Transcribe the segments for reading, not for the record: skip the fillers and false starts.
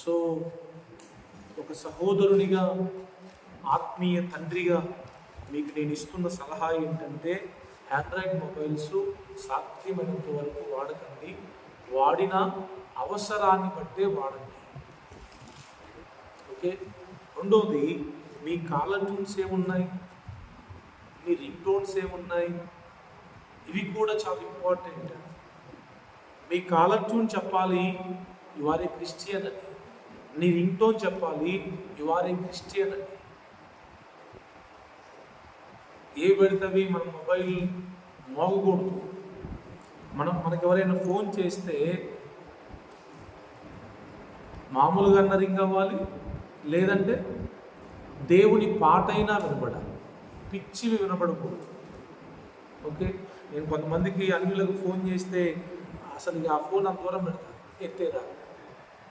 So ఒక సహోదరునిగా, ఆత్మీయ తండ్రిగా మీకు నేను ఇస్తున్న సలహా ఏంటంటే, ఆండ్రాయిడ్ మొబైల్స్ సాధ్యమైనంత వరకు వాడకండి. వాడిన అవసరాన్ని బట్టే వాడండి. ఓకే. రెండోది, మీ కాలర్ ట్యూన్స్ ఏమున్నాయి, మీ రింగ్ టోన్స్ ఏమున్నాయి, ఇవి కూడా చాలా ఇంపార్టెంట్. మీ కాలర్ ట్యూన్ చెప్పాలి యు ఆర్ ఏ క్రిస్టియన్ అని, నీ రింగ్ టోన్ చెప్పాలి యు ఆర్ ఏ క్రిస్టియన్ అని. ఏ పెడితేవి మన మొబైల్ మోగకూడదు. మనకు ఎవరైనా ఫోన్ చేస్తే మామూలుగా అన్న రింగ్ అవ్వాలి, లేదంటే దేవుని పాట అయినా వినపడాలి, పిచ్చివి వినపడకూడదు. ఓకే. నేను కొంతమందికి అన్యులకు ఫోన్ చేస్తే అసలు ఆ ఫోన్ అంత దూరం పెడతాను, ఎత్తేదా.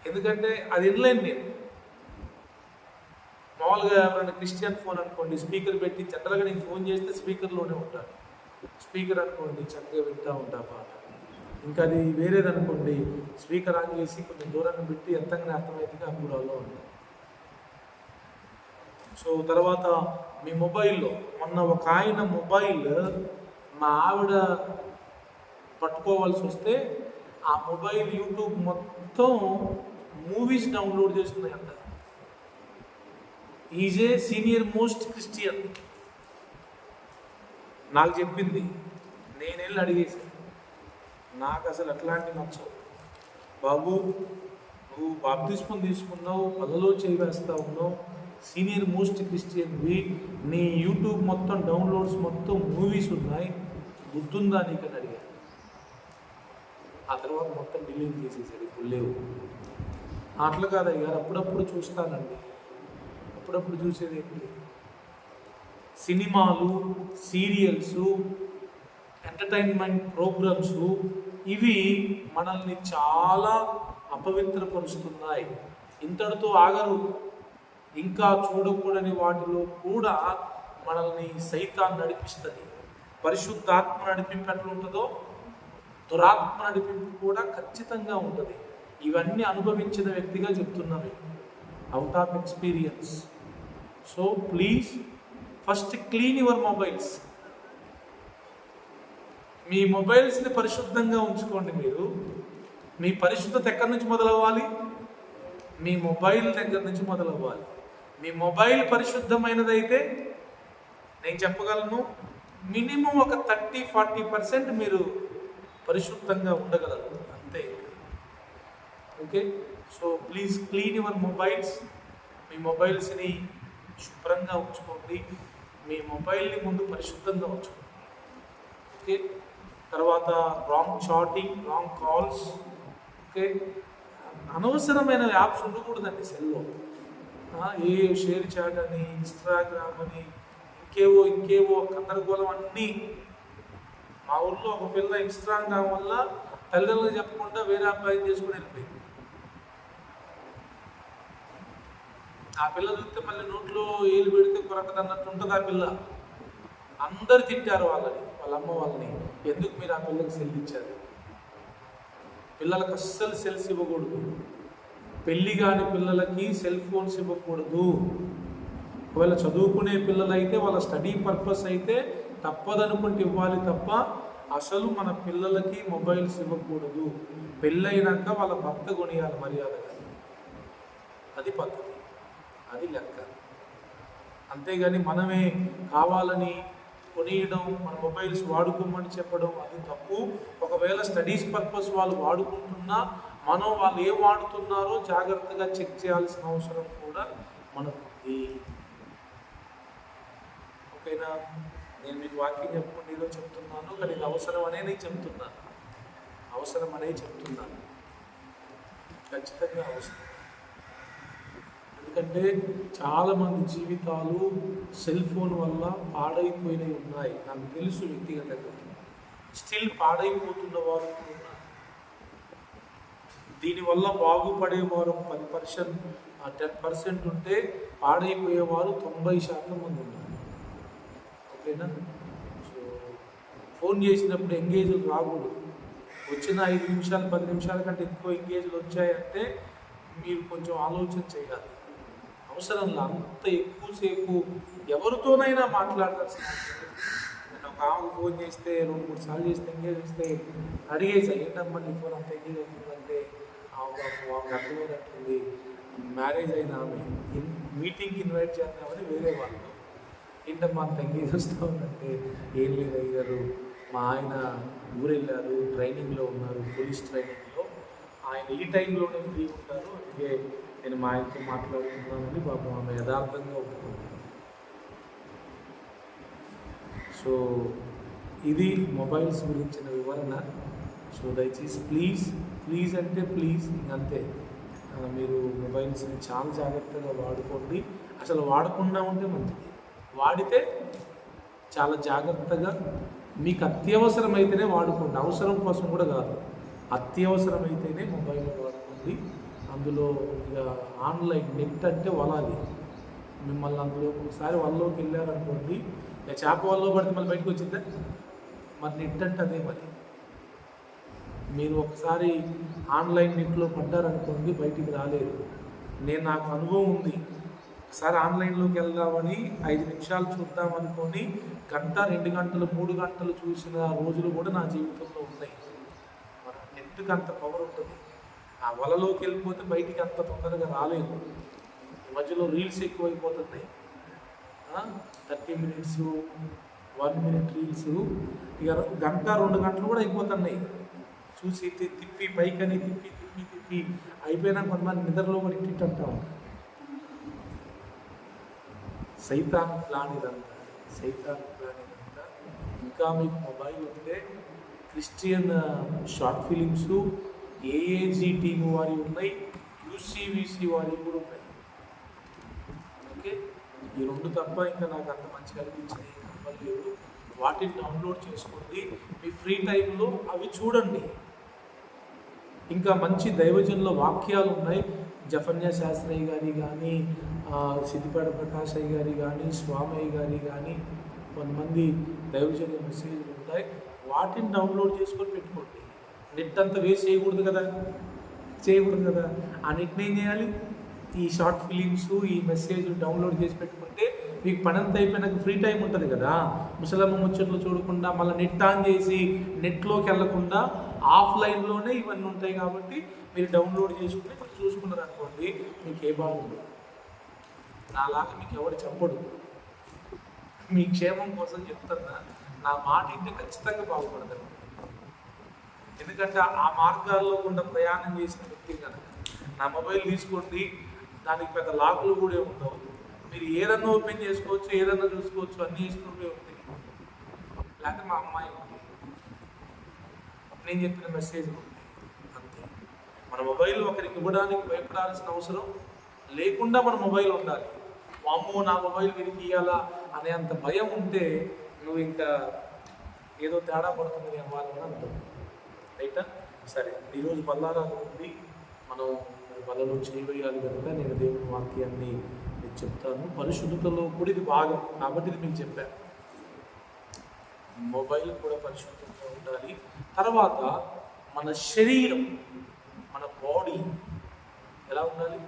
ఎందుకంటే అది వినలేను నేను. మామూలుగా ఎవరైనా క్రిస్టియన్ ఫోన్ అనుకోండి, స్పీకర్ పెట్టి జనరల్గా నేను ఫోన్ చేస్తే స్పీకర్లోనే ఉంటాను. స్పీకర్ అనుకోండి చక్కగా వింటూ ఉంటా పాట. ఇంకా అది వేరేది అనుకోండి, స్పీకర్ ఆన్ చేసి కొంచెం దూరాన్ని పెట్టి ఎంతగానే అర్థమైతే అప్పుడు అలా ఉంటాయి. సో తర్వాత మీ మొబైల్లో మొన్న ఒక ఆయన మొబైల్ మా ఆవిడ పట్టుకోవాల్సి వస్తే ఆ మొబైల్ యూట్యూబ్ మొత్తం మూవీస్ డౌన్లోడ్ చేస్తున్నాయంట. Is a senior most Christian. నాకు చెప్పింది, నేను వెళ్ళి అడిగేసాను. నాకు అసలు అట్లాంటి నచ్చవు. బాబు, నువ్వు బాప్తిస్మం తీసుకున్నావు, పళ్ళలో చేయి వేస్తా ఉన్నావు, సీనియర్ మోస్ట్ క్రిస్టియన్వి, నీ యూట్యూబ్ మొత్తం డౌన్లోడ్స్ మొత్తం మూవీస్ ఉన్నాయి, గుర్తుందా నీకని అడిగాను. ఆ తర్వాత మొత్తం డిలీట్ చేసేసాడు, ఇప్పుడు లేవు. అట్లా కాదయ్యా, అప్పుడప్పుడు చూస్తానండి. అప్పుడప్పుడు చూసేది ఏంటి, సినిమాలు, సీరియల్స్, ఎంటర్టైన్మెంట్ ప్రోగ్రామ్స్, ఇవి మనల్ని చాలా అపవిత్రపరుస్తున్నాయి. ఇంతటితో ఆగరు. ఇంకా చూడకూడని వాటిలో కూడా మనల్ని సైతాన్ నడిపిస్తుంది. పరిశుద్ధాత్మ నడిపింపు ఎట్లుంటుందో దురాత్మ నడిపింపు కూడా ఖచ్చితంగా ఉంటుంది. ఇవన్నీ అనుభవించిన వ్యక్తిగా చెప్తున్నాను, out of experience. So please first clean your mobiles. మీ మొబైల్స్ని పరిశుద్ధంగా ఉంచుకోండి. మీ పరిశుద్ధత ఎక్కడి నుంచి మొదలవ్వాలి? మీ మొబైల్ దగ్గర నుంచి మొదలవ్వాలి. మీ మొబైల్ పరిశుద్ధమైనదైతే నేను చెప్పగలను, మినిమం ఒక 30-40% మీరు పరిశుద్ధంగా ఉండగలరు, అంతే. Okay. So please clean your mobiles. మీ మొబైల్స్ని శుభ్రంగా ఉంచుకోండి. మీ మొబైల్ని ముందు పరిశుద్ధంగా ఉంచుకోండి. ఓకే. తర్వాత wrong chatting, wrong calls, okay, అనవసరమైన యాప్స్ ఉండకూడదండి సెల్లో. ఏ షేర్ చాట్ అని, ఇన్స్టాగ్రామ్ అని, ఇంకేవో గందరగోళం అన్నీ. మా ఊళ్ళో ఒక పిల్ల ఇన్స్టాగ్రామ్ వల్ల తల్లిదండ్రులు చెప్పకుండా వేరే అబ్బాయిని చేసుకుని వెళ్ళిపోయింది. ఆ పిల్ల చూస్తే మళ్ళీ నోట్లో ఏలు పెడితే కొరకదన్నట్టు ఉంటుంది ఆ పిల్ల. అందరు తిట్టారు వాళ్ళ అమ్మ వాళ్ళని, ఎందుకు మీరు ఆ పిల్లకి సెల్ ఇచ్చారు? పిల్లలకు అస్సలు సెల్స్ ఇవ్వకూడదు. పెళ్ళి కాని పిల్లలకి సెల్ ఫోన్స్ ఇవ్వకూడదు. ఒకవేళ చదువుకునే పిల్లలైతే, వాళ్ళ స్టడీ పర్పస్ అయితే తప్పదనుకుంటే ఇవ్వాలి తప్ప అసలు మన పిల్లలకి మొబైల్స్ ఇవ్వకూడదు. పెళ్ళైనాక వాళ్ళ భర్త కొనియాలి మర్యాదగా. అది పద్ధతి, అది లెక్క. అంతేగాని మనమే కావాలని కొనియడం, మన మొబైల్స్ వాడుకోమని చెప్పడం, అది తప్పు. ఒకవేళ స్టడీస్ పర్పస్ వాళ్ళు వాడుకుంటున్నా మనం వాళ్ళు ఏం వాడుతున్నారో జాగ్రత్తగా చెక్ చేయాల్సిన అవసరం కూడా మనకు ఉంది. ఓకేనా? నేను మీకు వాక్యం చెప్పుకుంటే ఏదో చెప్తున్నాను, కానీ ఇది అవసరం అనేది చెప్తున్నాను. ఖచ్చితంగా అవసరం. ఎందుకంటే చాలామంది జీవితాలు సెల్ ఫోన్ వల్ల పాడైపోయినవి ఉన్నాయి. నాకు తెలుసు వ్యక్తిగతంగా. స్టిల్ పాడైపోతున్న వారు ఉన్నారు. దీనివల్ల బాగుపడేవారు 10% ఉంటే పాడైపోయేవారు 90% మంది ఉన్నారు. ఓకేనా? సో ఫోన్ చేసినప్పుడు ఎంగేజ్లు రాకూడదు. వచ్చిన 5 నిమిషాలు 10 నిమిషాల కంటే ఎక్కువ ఎంగేజ్లు వచ్చాయంటే మీరు కొంచెం ఆలోచన చేయాలి. అవసరంలో అంత ఎక్కువసేపు ఎవరితోనైనా మాట్లాడాల్సిన అవసరం లేదు. నేను ఒక ఆమెకు ఫోన్ చేస్తే 2-3 సార్లు చేస్తే ఎంగేజ్ చేస్తే అడిగేసా, ఏంటమ్మా నీ ఫోన్ అంత ఎంగేజ్ అవుతుందంటే ఆమెకు అర్థమైనట్టుంది. మ్యారేజ్ అయిన ఆమె మీటింగ్కి ఇన్వైట్ చేద్దామని వేరే వాళ్ళు, ఏంటమ్మా అంత ఎంగేజ్ వస్తూ ఉందంటే, ఏం లేదు అయ్యారు, మా ఆయన ఊరెళ్ళారు, ట్రైనింగ్లో ఉన్నారు, పోలీస్ ట్రైనింగ్లో, ఆయన ఈ టైంలోనే ఫ్రీ ఉంటారు, అందుకే నేను మా ఆయనతో మాట్లాడుతున్నానని పాపం ఆమె యథార్థంగా ఒప్పుకుంది. సో ఇది మొబైల్స్ గురించిన వివరణ. సో దయచేసి ప్లీజ్ అంటే ప్లీజ్ అంతే, మీరు మొబైల్స్ని చాలా జాగ్రత్తగా వాడుకోండి. అసలు వాడకుండా ఉంటే మంచిది, వాడితే చాలా జాగ్రత్తగా మీకు అత్యవసరమైతేనే వాడుకోండి, అవసరం కోసం కూడా కాదు. అత్యవసరమైతేనే మొబైల్ వాడుకోండి. అందులో ఇక ఆన్లైన్ నెట్ అంటే వలాలి, మిమ్మల్ని అందులో ఒకసారి వల్లోకి వెళ్ళారనుకోండి, ఇక చేప వల్లో పడితే మళ్ళీ బయటకు వచ్చిందా, మరి నెట్ అంటే అదే. మరి మీరు ఒకసారి ఆన్లైన్ నెట్లో పడ్డారనుకోండి, బయటికి రాలేదు. నాకు అనుభవం ఉంది, ఒకసారి ఆన్లైన్లోకి వెళ్దామని 5 నిమిషాలు చూద్దామనుకొని గంట 2 గంటలు 3 గంటలు చూసిన రోజులు కూడా నా జీవితంలో ఉన్నాయి. నెట్కి అంత పవర్ ఉంటుంది. ఆ వలలోకి వెళ్ళిపోతే బయటికి అంత తొందరగా రాలేదు. ఈ మధ్యలో రీల్స్ ఎక్కువైపోతున్నాయి. 30 మినిట్స్ 1 మినిట్ రీల్స్ ఇక గంట 2 గంటలు కూడా అయిపోతున్నాయి. చూసి తిప్పి పైకని తిప్పి అయిపోయినా కొంతమంది నిద్రలో కూడా ఇట్టింటాం. సైతాన్ ప్లాన్ ఇదంతా. ఇంకా మీకు మొబైల్ ఉంటే Christian short films, AAG team వారి ఉన్నాయి, యూసీవీసీ వారి కూడా ఉన్నాయి. ఓకే, ఈ 2 తప్ప ఇంకా నాకు అంత మంచిగా అనిపించింది లేదు. వాటిని డౌన్లోడ్ చేసుకోండి, మీ ఫ్రీ టైంలో అవి చూడండి. ఇంకా మంచి దైవజనుల వాక్యాలు ఉన్నాయి. జఫన్య శాస్త్రయ్య గారి కానీ, సిద్దిపేట ప్రకాష్ అయ్య గారి కానీ, స్వామయ్య గారి కానీ, కొంతమంది దైవజనుల మెసేజ్లు ఉంటాయి. వాటిని డౌన్లోడ్ చేసుకొని పెట్టుకోండి. నెట్ అంతా వేస్ట్ చేయకూడదు కదా. ఆ నెట్ని ఏం చేయాలి, ఈ షార్ట్ ఫిలిమ్స్, ఈ మెసేజ్లు డౌన్లోడ్ చేసి పెట్టుకుంటే మీకు పని అంతా అయిపోయినాక ఫ్రీ టైం ఉంటుంది కదా. ముసలమ్మ ముచ్చట్లు చూడకుండా మళ్ళీ నెట్ ఆన్ చేసి నెట్లోకి వెళ్లకుండా ఆఫ్లైన్లోనే ఇవన్నీ ఉంటాయి. కాబట్టి మీరు డౌన్లోడ్ చేసుకుని చూసుకున్నారు అనుకోండి, మీకు ఏ బాగుంది. నాలాగా మీకు ఎవరు చెప్పడు, మీ క్షేమం కోసం చెప్తున్నా. నా మాట ఇంటే ఖచ్చితంగా బాగుపడతారు. ఎందుకంటే ఆ మార్గాల్లో గుండా ప్రయాణం చేసిన వ్యక్తి కనుక. నా మొబైల్ తీసుకోండి, దానికి పెద్ద లాకులు కూడా ఉండవు. మీరు ఏదన్నా ఓపెన్ చేసుకోవచ్చు, ఏదన్నా చూసుకోవచ్చు, అన్నీ చేసుకుంటూ ఉంటాయి. లేకపోతే మా అమ్మాయి ఉంది, నేను చెప్పిన మెసేజ్ ఉంది, అంతే. మన మొబైల్ ఒకరికి ఇవ్వడానికి భయపడాల్సిన అవసరం లేకుండా మన మొబైల్ ఉండాలి. అమ్మో నా మొబైల్ వీరికి ఇవ్వాలా అనే అంత భయం ఉంటే నువ్వు ఇంకా ఏదో తేడా పడుతుంది అవ్వాలని అంటుంది. రైటా? సరే, ఈరోజు బల్లారాలు ఉంది, మనం బల్లలో చేయవేయాలి కనుక నేను దేవుని వాక్యాన్ని మీకు చెప్తాను. పరిశుద్ధతలో కూడా ఇది భాగం కాబట్టి ఇది మీకు చెప్పాను. మొబైల్ కూడా పరిశుద్ధంగా ఉండాలి. తర్వాత మన శరీరం, మన బాడీ ఎలా ఉండాలి?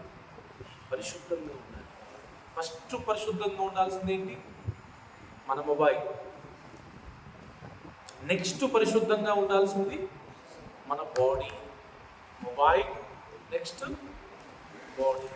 పరిశుద్ధంగా ఉండాలి. ఫస్ట్ పరిశుద్ధంగా ఉండాల్సింది ఏంటి? మన మొబైల్. నెక్స్ట్ పరిశుద్ధంగా ఉండాల్సింది మన బాడీ. Mobile next body.